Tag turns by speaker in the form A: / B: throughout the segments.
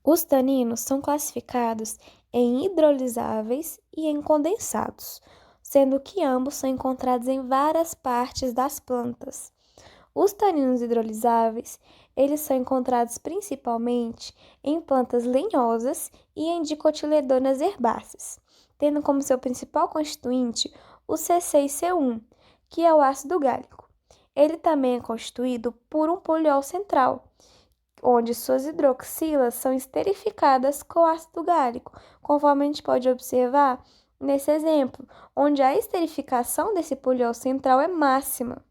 A: Os taninos são classificados em hidrolisáveis e em condensados, sendo que ambos são encontrados em várias partes das plantas. Os taninos hidrolisáveis, eles são encontrados principalmente em plantas lenhosas e em dicotiledôneas herbáceas, tendo como seu principal constituinte o C6C1, que é o ácido gálico. Ele também é constituído por um poliol central, onde suas hidroxilas são esterificadas com ácido gálico, conforme a gente pode observar nesse exemplo, onde a esterificação desse poliol central é máxima.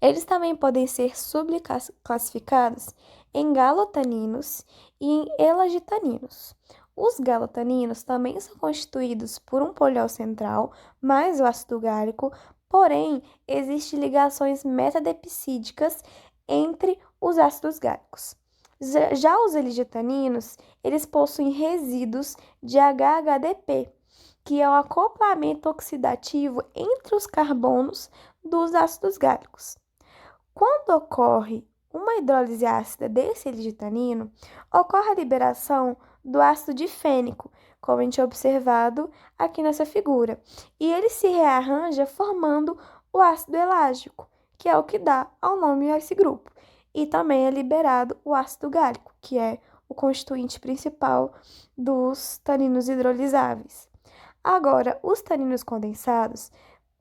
A: Eles também podem ser subclassificados em galotaninos e em elagitaninos. Os galotaninos também são constituídos por um poliol central mais o ácido gálico, porém, existem ligações metadepsídicas entre os ácidos gálicos. Já os eligitaninos, eles possuem resíduos de HHDP, que é o acoplamento oxidativo entre os carbonos dos ácidos gálicos. Quando ocorre uma hidrólise ácida desse eligitanino, ocorre a liberação do ácido difênico, como a gente é observado aqui nessa figura, e ele se rearranja formando o ácido elágico, que é o que dá ao nome a esse grupo. E também é liberado o ácido gálico, que é o constituinte principal dos taninos hidrolisáveis. Agora, os taninos condensados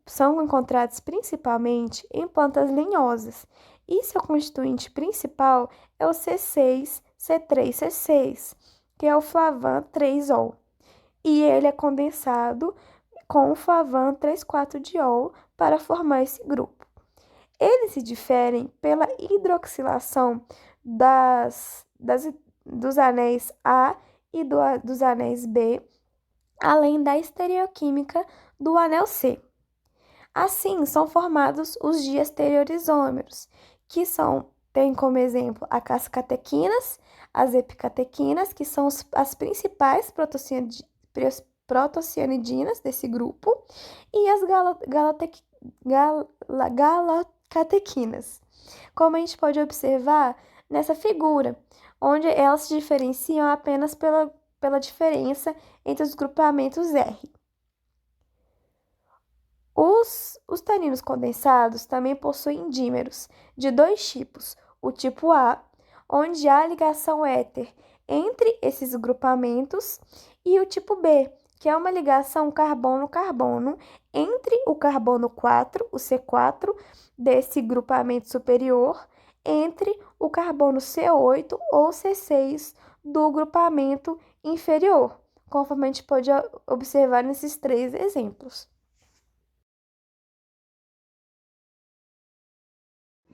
A: são encontrados principalmente em plantas lenhosas e seu constituinte principal é o C6, C3, C6, que é o flavan 3-ol. E ele é condensado com o flavan 3,4-diol para formar esse grupo. Eles se diferem pela hidroxilação dos anéis A e dos anéis B, além da estereoquímica do anel C. Assim, são formados os diastereoisômeros, que têm como exemplo as catequinas, as epicatequinas, que são as principais protocianidinas desse grupo, e as galacatequinas, como a gente pode observar nessa figura, onde elas se diferenciam apenas pela diferença entre os grupamentos R. Os taninos condensados também possuem dímeros de dois tipos, o tipo A, onde há ligação éter entre esses grupamentos, e o tipo B, que é uma ligação carbono-carbono entre o carbono 4, o C4, desse grupamento superior, entre o carbono C8 ou C6 do grupamento inferior, conforme a gente pode observar nesses três exemplos.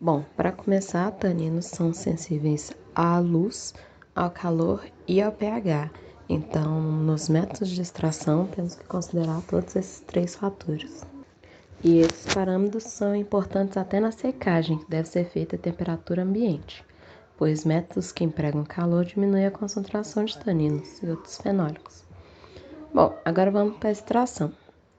B: Bom, para começar, taninos são sensíveis à luz, ao calor e ao pH. Então, nos métodos de extração, temos que considerar todos esses três fatores. E esses parâmetros são importantes até na secagem, que deve ser feita a temperatura ambiente, pois métodos que empregam calor diminuem a concentração de taninos e outros fenólicos. Bom, agora vamos para a extração.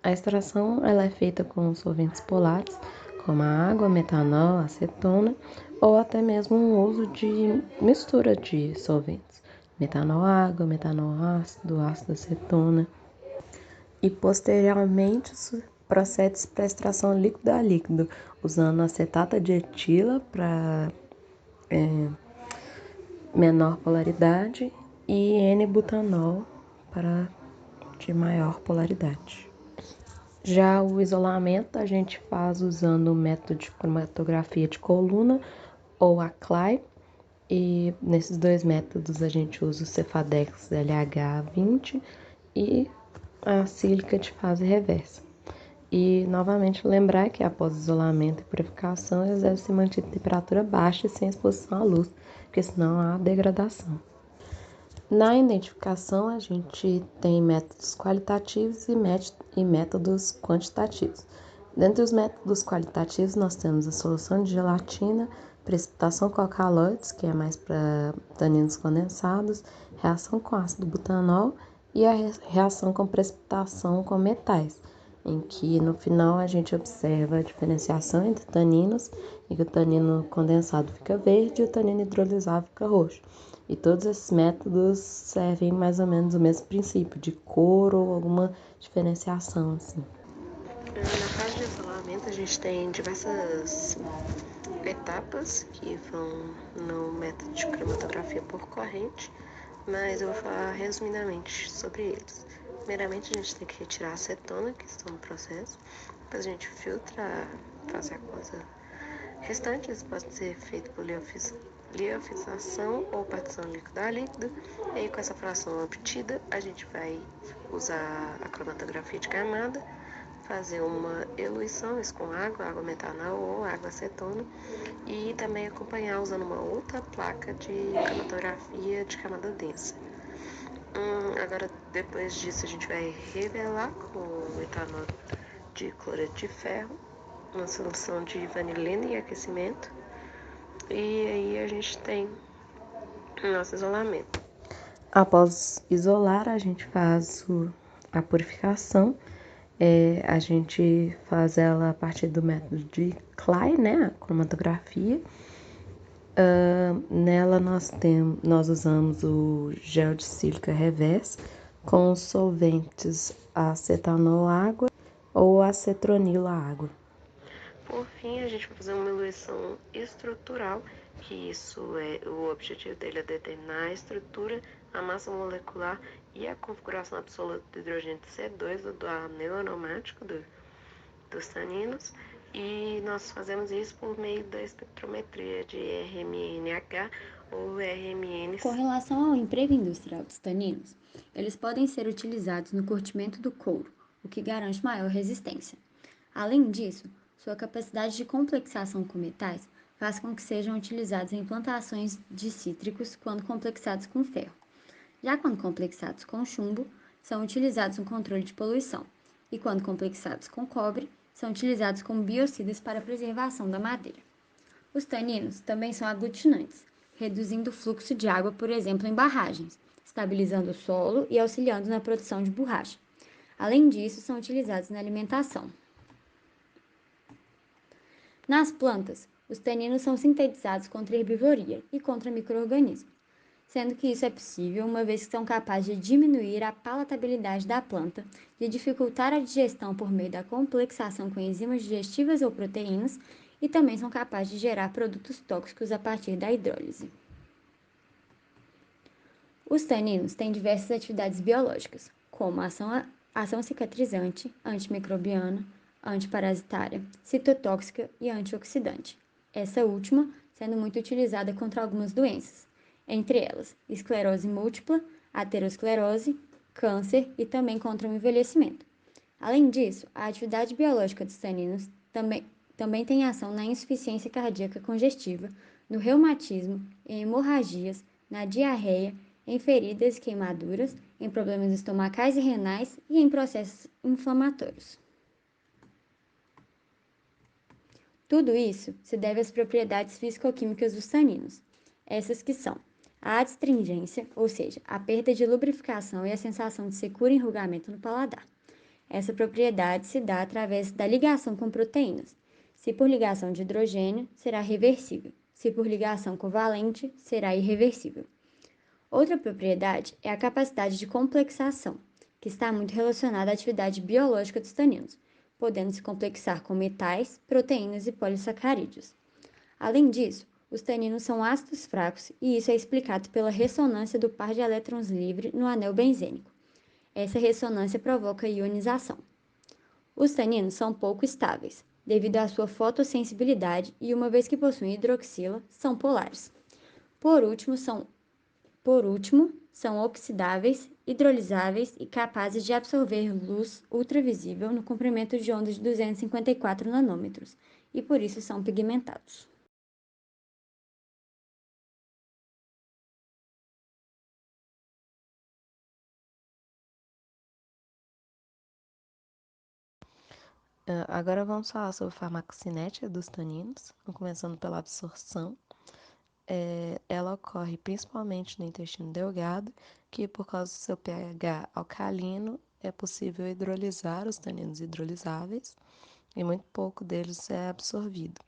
B: A extração ela é feita com solventes polares, como a água, metanol, acetona, ou até mesmo um uso de mistura de solventes, metanol água, metanol ácido, ácido acetona. E posteriormente procede para a extração líquido a líquido, usando acetato de etila para menor polaridade e N-butanol para de maior polaridade. Já o isolamento a gente faz usando o método de cromatografia de coluna ou a Clay, e nesses dois métodos a gente usa o Cefadex LH20 e a sílica de fase reversa. E novamente lembrar que após isolamento e purificação eles devem se manter em temperatura baixa e sem exposição à luz, porque senão há degradação. Na identificação, a gente tem métodos qualitativos e métodos quantitativos. Dentre os métodos qualitativos, nós temos a solução de gelatina, precipitação com alcaloides, que é mais para taninos condensados, reação com ácido butanol e a reação com precipitação com metais, em que no final a gente observa a diferenciação entre taninos, em que o tanino condensado fica verde e o tanino hidrolisável fica roxo. E todos esses métodos servem mais ou menos o mesmo princípio, de cor ou alguma diferenciação, assim.
C: Na fase de isolamento, a gente tem diversas etapas que vão no método de cromatografia por corrente, mas eu vou falar resumidamente sobre eles. Primeiramente, a gente tem que retirar a acetona, que está no processo, depois a gente filtra, fazer a coisa restante, isso pode ser feito por liofilização ou partição líquido a líquido. E aí, com essa fração obtida, a gente vai usar a cromatografia de camada, fazer uma eluição, isso com água metanol ou água acetona, e também acompanhar usando uma outra placa de cromatografia de camada densa. Agora, depois disso, a gente vai revelar com etanol de cloreto de ferro, uma solução de vanilina e aquecimento, e aí a gente tem o nosso isolamento.
B: Após isolar, a gente faz a purificação. A gente faz ela a partir do método de Klein, né, a cromatografia. Nela nós usamos o gel de sílica revés com os solventes acetanol água ou acetronilo água.
C: Por fim, a gente vai fazer uma eluição estrutural, que isso o objetivo dele é determinar a estrutura, a massa molecular e a configuração absoluta do hidrogênio C2, do anel aromático dos taninos. E nós fazemos isso por meio da espectrometria de RMNH ou RMN.
D: Com relação ao emprego industrial dos taninos, eles podem ser utilizados no curtimento do couro, o que garante maior resistência. Além disso, sua capacidade de complexação com metais faz com que sejam utilizados em plantações de cítricos quando complexados com ferro. Já quando complexados com chumbo, são utilizados no controle de poluição, e quando complexados com cobre, são utilizados como biocidas para a preservação da madeira. Os taninos também são aglutinantes, reduzindo o fluxo de água, por exemplo, em barragens, estabilizando o solo e auxiliando na produção de borracha. Além disso, são utilizados na alimentação. Nas plantas, os taninos são sintetizados contra a herbivoria e contra micro-organismos, sendo que isso é possível uma vez que são capazes de diminuir a palatabilidade da planta, de dificultar a digestão por meio da complexação com enzimas digestivas ou proteínas e também são capazes de gerar produtos tóxicos a partir da hidrólise. Os taninos têm diversas atividades biológicas, como ação cicatrizante, antimicrobiana, antiparasitária, citotóxica e antioxidante. Essa última sendo muito utilizada contra algumas doenças, entre elas esclerose múltipla, aterosclerose, câncer e também contra o envelhecimento. Além disso, a atividade biológica dos taninos também tem ação na insuficiência cardíaca congestiva, no reumatismo, em hemorragias, na diarreia, em feridas e queimaduras, em problemas estomacais e renais e em processos inflamatórios. Tudo isso se deve às propriedades fisicoquímicas dos taninos, essas que são a adstringência, ou seja, a perda de lubrificação e a sensação de secura e enrugamento no paladar. Essa propriedade se dá através da ligação com proteínas. Se por ligação de hidrogênio, será reversível. Se por ligação covalente, será irreversível. Outra propriedade é a capacidade de complexação, que está muito relacionada à atividade biológica dos taninos, podendo se complexar com metais, proteínas e polissacarídeos. Além disso, os taninos são ácidos fracos e isso é explicado pela ressonância do par de elétrons livre no anel benzênico. Essa ressonância provoca ionização. Os taninos são pouco estáveis, devido à sua fotossensibilidade e, uma vez que possuem hidroxila, são polares. Por último, são oxidáveis, hidrolisáveis e capazes de absorver luz ultravisível no comprimento de onda de 254 nanômetros, e por isso são pigmentados.
B: Agora vamos falar sobre a farmacocinética dos taninos, começando pela absorção. Ela ocorre principalmente no intestino delgado, que por causa do seu pH alcalino é possível hidrolisar os taninos hidrolisáveis e muito pouco deles é absorvido.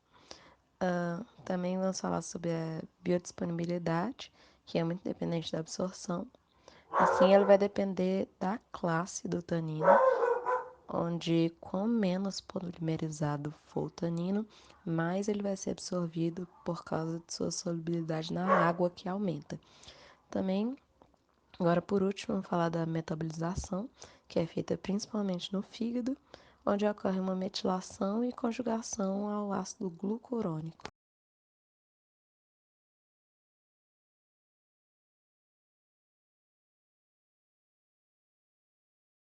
B: Também vamos falar sobre a biodisponibilidade, que é muito dependente da absorção. Assim, ele vai depender da classe do tanino, onde quanto menos polimerizado for o tanino, mais ele vai ser absorvido por causa de sua solubilidade na água, que aumenta. Também, agora por último, vamos falar da metabolização, que é feita principalmente no fígado, onde ocorre uma metilação e conjugação ao ácido glucurônico.